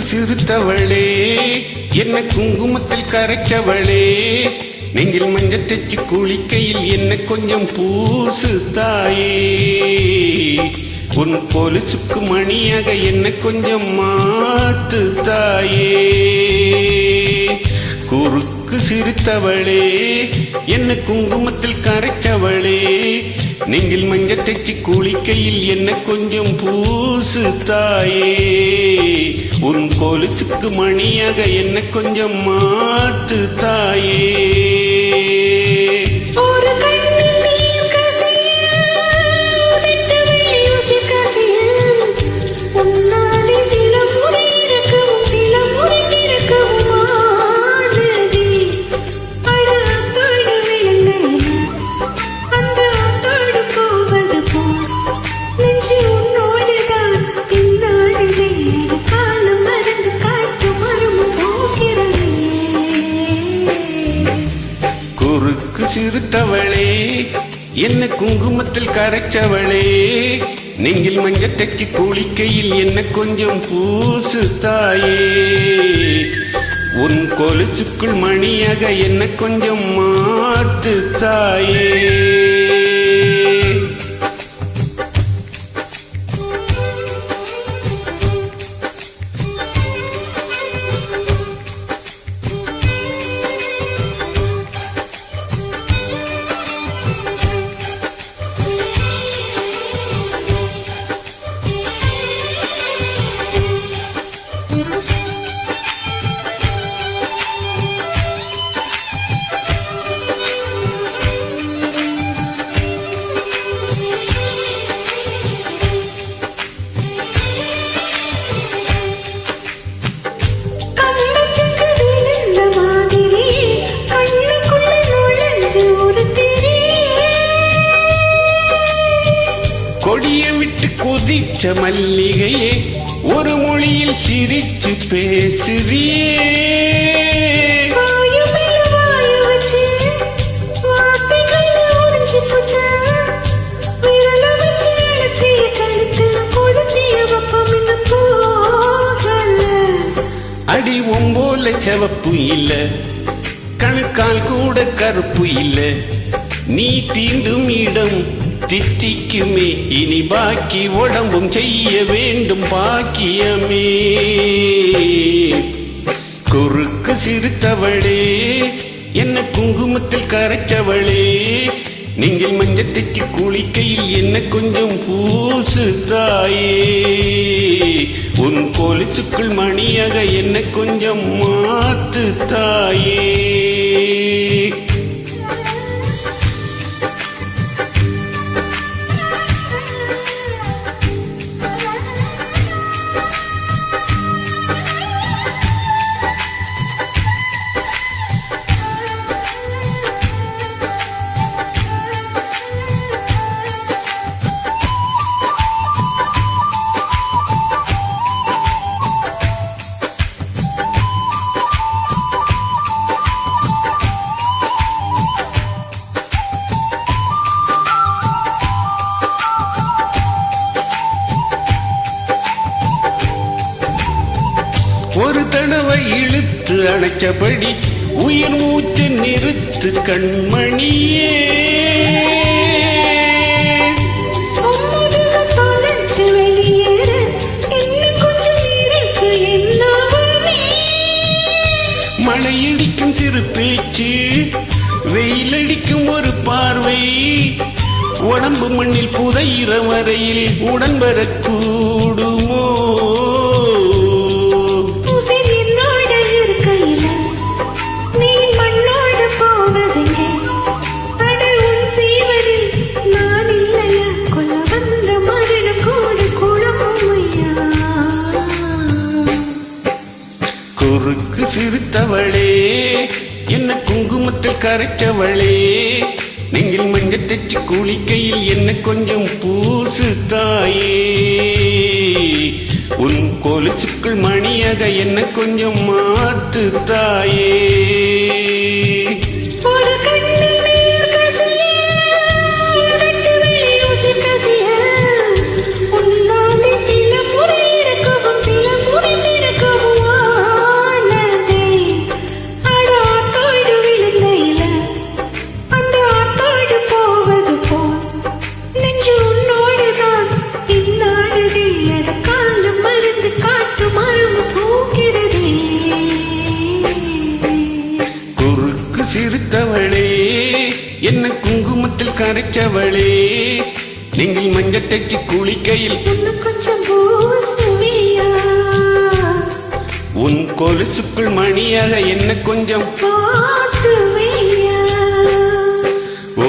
குறுக்கு சிறுத்தவளே என்ன குங்குமத்தில் கரைச்சவளே நெஞ்சில் மஞ்சள் தெச்சு குளிக்கையில் என்ன கொஞ்சம் பூசு தாயே உன் பொலிசுக்கு மணியாக என்ன கொஞ்சம் மாத்து தாயே குறுக்கு சிரித்தவளே என்ன குங்குமத்தில் கரைச்சவளே நெஞ்சில் மஞ்சள் தெச்சு குளிக்கையில் என்ன கொஞ்சம் பூசு தாயே உன் கொலுசுக்கு மணியாக என்ன கொஞ்சம் மாத்து தாயே குறுக்கு சிறுத்தவளே என்ன குங்குமத்தில் கரைச்சவளே நெஞ்சில் மஞ்சள் தெச்சு குளிக்கையில் என்ன கொஞ்சம் பூசு தாயே உன் கொலுசுக்குள் மணியாக என்ன கொஞ்சம் மாத்து தாயே கொடிய விட்டு குதிச்ச மல்லிகையே ஒரு மொழியில் சிரிச்சு பேசுறியே அடி ஒம்போல செவப்பு இல்ல கணுக்கால் கூட கருப்பு இல்ல நீ தீண்டும் இடம் தித்திக்குமே இனி பாக்கி உடம்பும் செய்ய வேண்டும் பாக்கியமே குறுக்கு சிறுத்தவளே என்ன குங்குமத்தில் கரைச்சவளே நீங்கள் மஞ்சள் தெச்சு குளிக்கையில் என்ன கொஞ்சம் பூசு தாயே உன் கொலுசுக்குள் மணியாக என்ன கொஞ்சம் மாத்து தாயே ஒரு தடவை இழுத்து அணைச்சபடி உயிர் மூச்சு நிறுத்து கண்மணியே மழையடிக்கும் சிறு பேச்சு வெயிலடிக்கும் ஒரு பார்வை உடம்பு மண்ணில் புதையிற வரையில் உடன் வரக்கூடுமோ குறுக்கு சிறுத்தவளே என்ன குங்குமத்தில் கரைச்சவளே நெஞ்சில் மஞ்சள் தெச்சு குளிக்கையில் என்ன கொஞ்சம் பூசு தாயே உன் கொலுசுக்குள் மணியாக என்ன கொஞ்சம் மாத்து தாயே சில முறை இருக்கவும் சில முறை இருக்கவும் என்ன குங்குமத்தில் கரைச்சவளே நீங்கள் மஞ்சள் தேய்ச்சி குளிக்கையில் கொஞ்சம் பூசுவியா உன் கொலுசுக்குள் மணியாக என்ன கொஞ்சம் போட்டுவியா ஓ